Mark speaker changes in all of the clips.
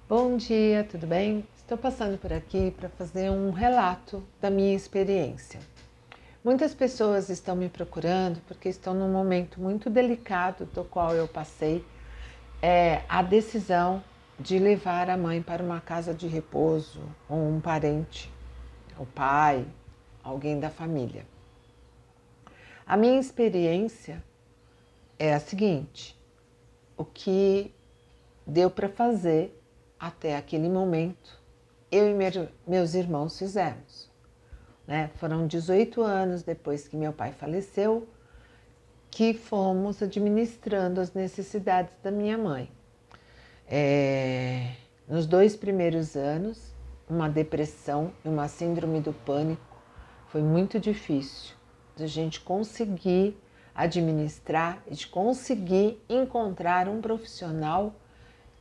Speaker 1: Bom dia, tudo bem? Estou passando por aqui para fazer um relato da minha experiência. Muitas pessoas estão me procurando porque estão num momento muito delicado do qual eu passei, a decisão de levar a mãe para uma casa de repouso ou um parente, o pai, alguém da família. A minha experiência é a seguinte: o que deu para fazer até aquele momento, eu e meus irmãos fizemos. Né? Foram 18 anos depois que meu pai faleceu que fomos administrando as necessidades da minha mãe. Nos 2 primeiros anos, uma depressão e uma síndrome do pânico foi muito difícil de a gente conseguir administrar e de conseguir encontrar um profissional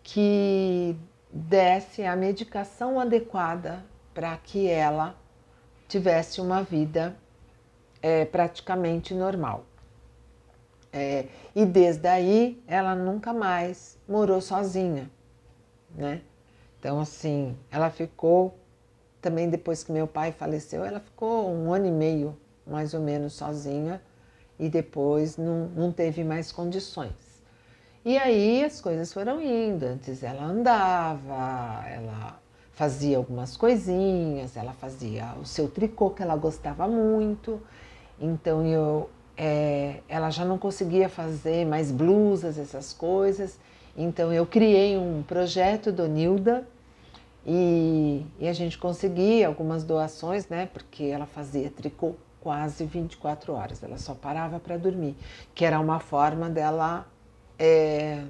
Speaker 1: que desse a medicação adequada para que ela tivesse uma vida praticamente normal. E desde aí ela nunca mais morou sozinha, né? Então assim, ela ficou, também depois que meu pai faleceu, ela ficou 1 ano e meio mais ou menos sozinha e depois não teve mais condições. E aí as coisas foram indo. Antes ela andava, ela fazia algumas coisinhas, ela fazia o seu tricô que ela gostava muito. Então ela já não conseguia fazer mais blusas, essas coisas. Então eu criei um projeto do Nilda e a gente conseguia algumas doações, né? Porque ela fazia tricô quase 24 horas, ela só parava para dormir, que era uma forma dela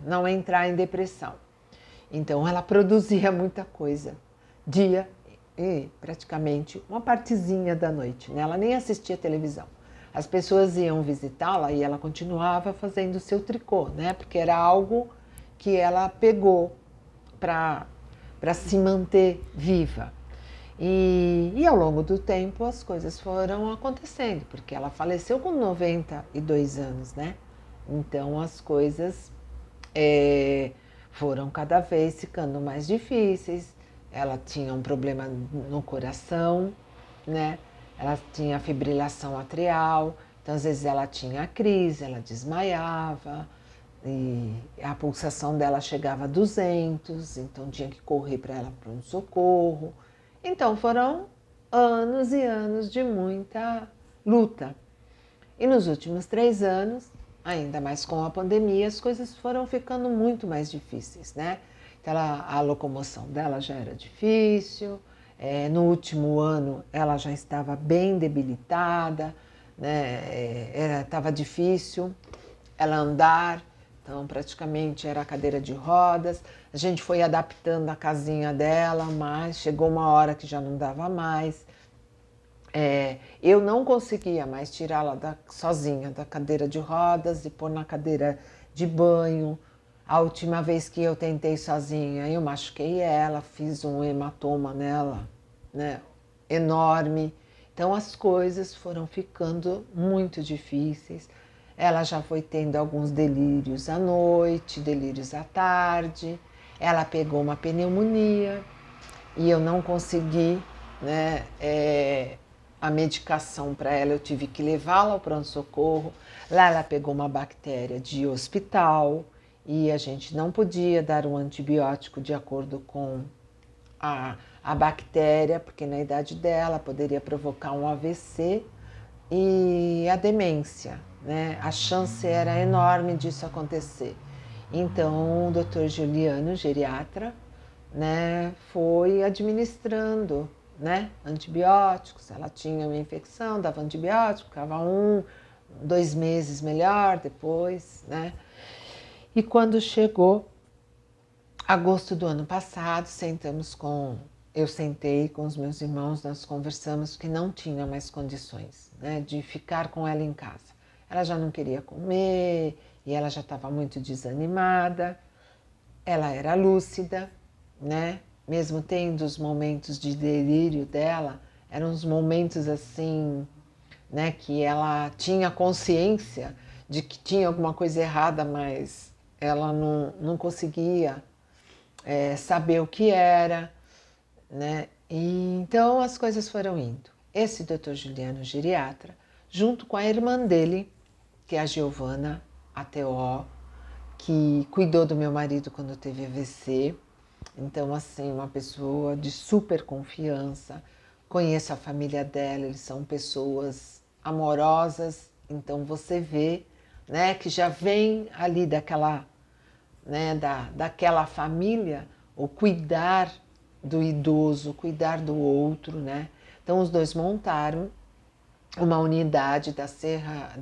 Speaker 1: não entrar em depressão. Então ela produzia muita coisa, dia e praticamente uma partezinha da noite, né? Ela nem assistia televisão. As pessoas iam visitá-la e ela continuava fazendo o seu tricô, né? Porque era algo que ela pegou para se manter viva. E ao longo do tempo as coisas foram acontecendo, porque ela faleceu com 92 anos, né? Então as coisas foram cada vez ficando mais difíceis. Ela tinha um problema no coração, né? Ela tinha fibrilação atrial, então às vezes ela tinha crise, ela desmaiava e a pulsação dela chegava a 200, então tinha que correr para ela para um socorro. Então foram anos e anos de muita luta. E nos últimos 3 anos, ainda mais com a pandemia, as coisas foram ficando muito mais difíceis, né? Então, a locomoção dela já era difícil, no último ano ela já estava bem debilitada, né? Estava difícil ela andar, então praticamente era cadeira de rodas. A gente foi adaptando a casinha dela, mas chegou uma hora que já não dava mais. Eu não conseguia mais tirá-la sozinha da cadeira de rodas e pôr na cadeira de banho. A última vez que eu tentei sozinha, eu machuquei ela, fiz um hematoma nela, né, enorme. Então as coisas foram ficando muito difíceis. Ela já foi tendo alguns delírios à noite, delírios à tarde. Ela pegou uma pneumonia e eu não consegui, né, a medicação para ela, eu tive que levá-la ao pronto-socorro. Lá ela pegou uma bactéria de hospital e a gente não podia dar um antibiótico de acordo com a bactéria, porque na idade dela poderia provocar um AVC e a demência, né? A chance era enorme disso acontecer. Então o Dr. Juliano, geriatra, né, foi administrando, né, antibióticos. Ela tinha uma infecção, dava antibiótico, ficava 2 meses melhor depois, né? E quando chegou agosto do ano passado, eu sentei com os meus irmãos, nós conversamos que não tinha mais condições, né, de ficar com ela em casa. Ela já não queria comer e ela já estava muito desanimada. Ela era lúcida, né? Mesmo tendo os momentos de delírio dela, eram uns momentos assim, né, que ela tinha consciência de que tinha alguma coisa errada, mas ela não conseguia saber o que era, né? E então as coisas foram indo. Esse doutor Juliano, geriatra, junto com a irmã dele, que é a Giovana, ATO, que cuidou do meu marido quando teve AVC. Então, assim, uma pessoa de super confiança. Conheço a família dela, eles são pessoas amorosas. Então, você vê, né, que já vem ali daquela, né, daquela família, o cuidar do idoso, cuidar do outro, né? Então, os dois montaram uma unidade da Serra,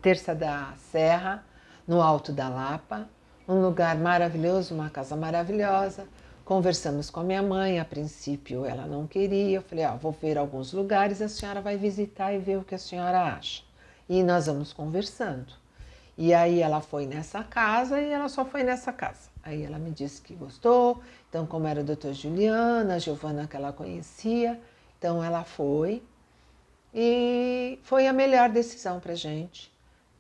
Speaker 1: Terça da Serra, no Alto da Lapa, um lugar maravilhoso, uma casa maravilhosa. Conversamos com a minha mãe, a princípio ela não queria, eu falei, vou ver alguns lugares, a senhora vai visitar e ver o que a senhora acha. E nós vamos conversando. E aí ela foi nessa casa e ela só foi nessa casa. Aí ela me disse que gostou, então como era o doutor Juliana, a Giovana que ela conhecia, então ela foi. E foi a melhor decisão para gente,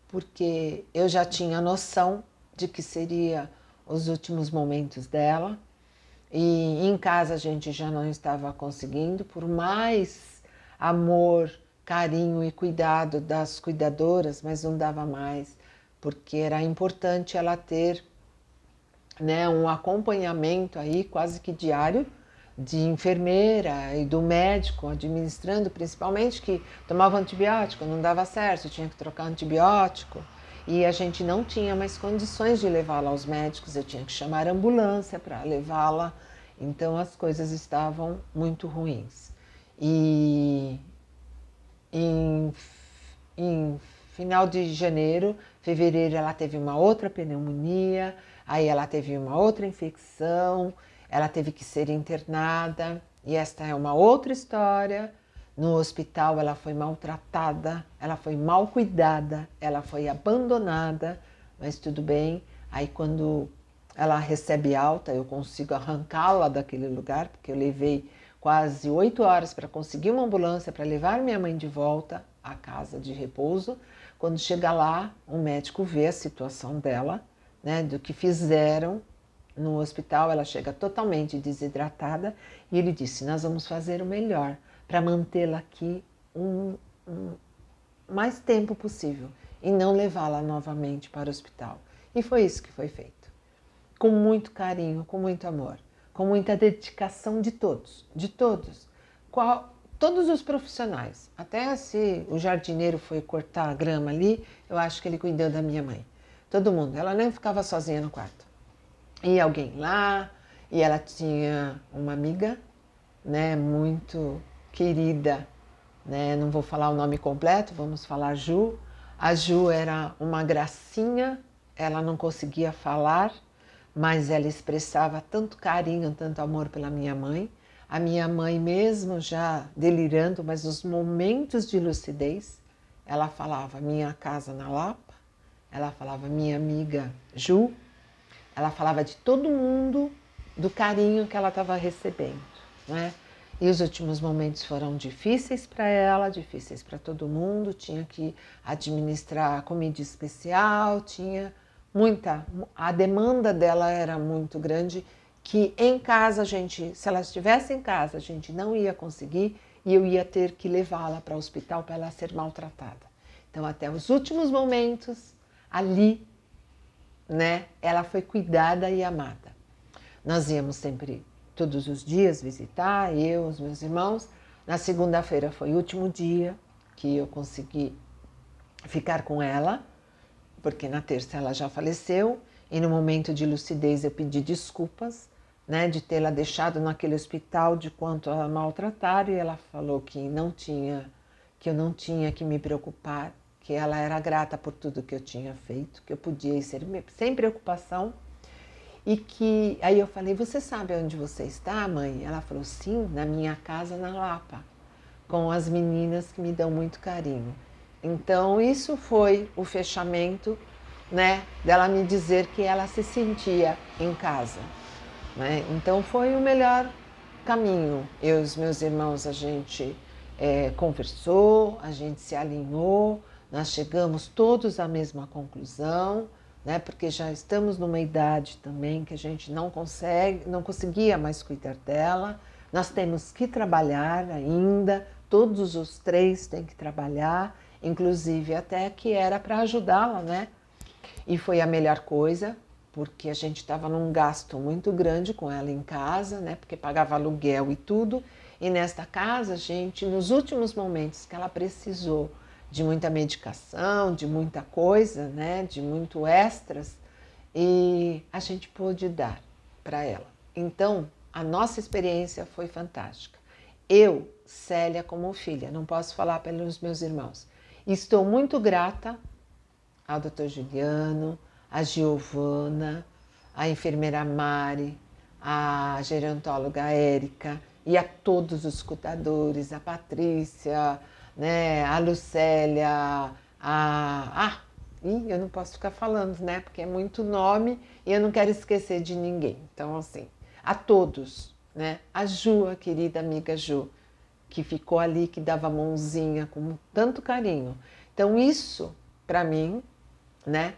Speaker 1: porque eu já tinha noção de que seria os últimos momentos dela. E em casa a gente já não estava conseguindo, por mais amor, carinho e cuidado das cuidadoras, mas não dava mais, porque era importante ela ter, né, um acompanhamento aí quase que diário de enfermeira e do médico administrando, principalmente que tomava antibiótico, não dava certo, tinha que trocar antibiótico e a gente não tinha mais condições de levá-la aos médicos, eu tinha que chamar a ambulância para levá-la, então as coisas estavam muito ruins. E em, em final de janeiro, fevereiro, ela teve uma outra pneumonia, aí ela teve uma outra infecção, ela teve que ser internada, e esta é uma outra história. No hospital ela foi maltratada, ela foi mal cuidada, ela foi abandonada, mas tudo bem. Aí quando ela recebe alta, eu consigo arrancá-la daquele lugar, porque eu levei quase 8 horas para conseguir uma ambulância para levar minha mãe de volta à casa de repouso. Quando chega lá, o médico vê a situação dela, né, do que fizeram no hospital, ela chega totalmente desidratada e ele disse: nós vamos fazer o melhor para mantê-la aqui mais tempo possível e não levá-la novamente para o hospital. E foi isso que foi feito. Com muito carinho, com muito amor, com muita dedicação de todos, de todos. Todos os profissionais, até se o jardineiro foi cortar a grama ali, eu acho que ele cuidou da minha mãe. Todo mundo, ela nem ficava sozinha no quarto. Ia alguém lá, e ela tinha uma amiga, né, muito querida, né, não vou falar o nome completo, vamos falar Ju. A Ju era uma gracinha, ela não conseguia falar, mas ela expressava tanto carinho, tanto amor pela minha mãe. A minha mãe, mesmo já delirando, mas nos momentos de lucidez, ela falava minha casa na Lapa, ela falava minha amiga Ju, ela falava de todo mundo, do carinho que ela estava recebendo, né? E os últimos momentos foram difíceis para ela, difíceis para todo mundo. Tinha que administrar comida especial, tinha muita. A demanda dela era muito grande, que em casa a gente, se ela estivesse em casa, a gente não ia conseguir e eu ia ter que levá-la para o hospital para ela ser maltratada. Então, até os últimos momentos, ali, né, ela foi cuidada e amada. Nós íamos sempre, todos os dias, visitar, eu, os meus irmãos. Na segunda-feira foi o último dia que eu consegui ficar com ela, porque na terça ela já faleceu, e no momento de lucidez eu pedi desculpas, né, de tê-la deixado naquele hospital de quanto a maltrataram, e ela falou que que eu não tinha que me preocupar, que ela era grata por tudo que eu tinha feito, que eu podia ir sem preocupação. E que aí eu falei: você sabe onde você está, mãe? Ela falou: sim, na minha casa na Lapa, com as meninas que me dão muito carinho. Então isso foi o fechamento, né, dela me dizer que ela se sentia em casa, né? Então foi o melhor caminho. Eu e os meus irmãos, a gente conversou, a gente se alinhou, nós chegamos todos à mesma conclusão, né? Porque já estamos numa idade também que a gente não conseguia mais cuidar dela. Nós temos que trabalhar ainda, todos os três têm que trabalhar, inclusive até que era para ajudá-la, né? E foi a melhor coisa, porque a gente estava num gasto muito grande com ela em casa, né? Porque pagava aluguel e tudo. E nesta casa, gente, nos últimos momentos que ela precisou de muita medicação, de muita coisa, né? De muito extras, e a gente pôde dar para ela. Então, a nossa experiência foi fantástica. Eu, Célia, como filha, não posso falar pelos meus irmãos, estou muito grata ao Dr. Juliano, a Giovana, a enfermeira Mari, a gerontóloga Érica e a todos os cuidadores, a Patrícia, né, a Lucélia, eu não posso ficar falando, né, porque é muito nome e eu não quero esquecer de ninguém. Então, assim, a todos, né, a Ju, a querida amiga Ju, que ficou ali, que dava a mãozinha com tanto carinho. Então, isso, para mim, né?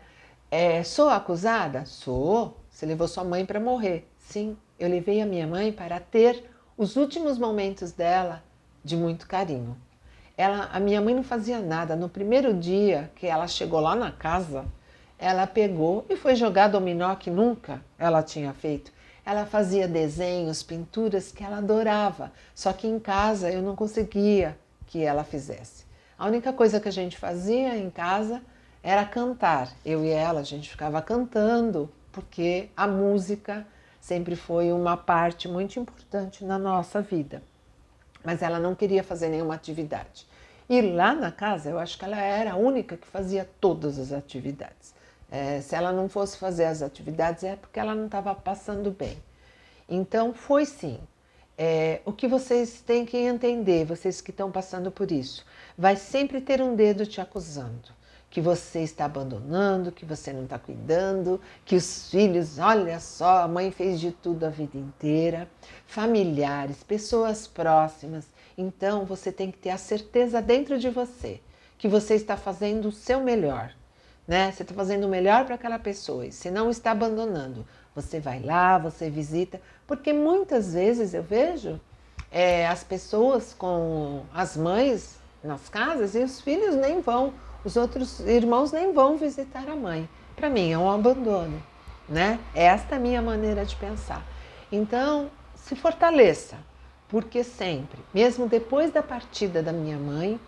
Speaker 1: Sou acusada? Sou. Você levou sua mãe para morrer. Sim, eu levei a minha mãe para ter os últimos momentos dela de muito carinho. A minha mãe não fazia nada. No primeiro dia que ela chegou lá na casa, ela pegou e foi jogar dominó que nunca ela tinha feito. Ela fazia desenhos, pinturas que ela adorava. Só que em casa eu não conseguia que ela fizesse. A única coisa que a gente fazia em casa era cantar. Eu e ela, a gente ficava cantando, porque a música sempre foi uma parte muito importante na nossa vida. Mas ela não queria fazer nenhuma atividade. E lá na casa, eu acho que ela era a única que fazia todas as atividades. Se ela não fosse fazer as atividades, é porque ela não estava passando bem. Então, foi sim. O que vocês têm que entender, vocês que estão passando por isso, vai sempre ter um dedo te acusando, que você está abandonando, que você não está cuidando, que os filhos, olha só, a mãe fez de tudo a vida inteira, familiares, pessoas próximas. Então, você tem que ter a certeza dentro de você que você está fazendo o seu melhor, né? Você está fazendo o melhor para aquela pessoa e se não está abandonando, você vai lá, você visita, porque muitas vezes eu vejo as pessoas com as mães nas casas e os filhos nem vão, os outros irmãos nem vão visitar a mãe. Para mim é um abandono, né? Esta é a minha maneira de pensar. Então, se fortaleça, porque sempre, mesmo depois da partida da minha mãe,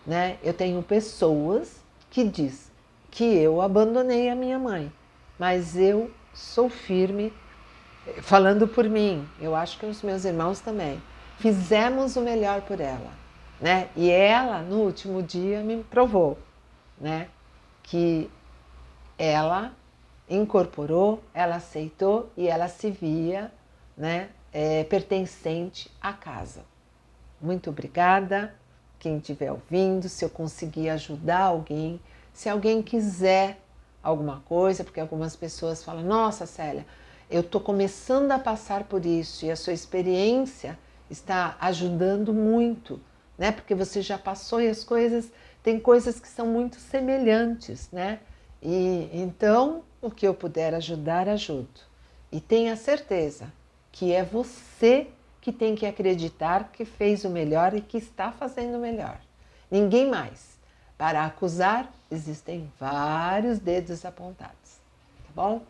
Speaker 1: né, eu tenho pessoas que diz que eu abandonei a minha mãe, mas eu sou firme, falando por mim, eu acho que os meus irmãos também, fizemos o melhor por ela, né? E ela, no último dia, me provou, né, que ela incorporou, ela aceitou e ela se via, né, pertencente à casa. Muito obrigada, quem estiver ouvindo, se eu conseguir ajudar alguém, se alguém quiser alguma coisa, porque algumas pessoas falam, nossa Célia, eu estou começando a passar por isso e a sua experiência está ajudando muito, né? Porque você já passou e as coisas, tem coisas que são muito semelhantes, né? E então, o que eu puder ajudar, ajudo. E tenha certeza que é você que tem que acreditar que fez o melhor e que está fazendo o melhor. Ninguém mais. Para acusar, existem vários dedos apontados. Tá bom?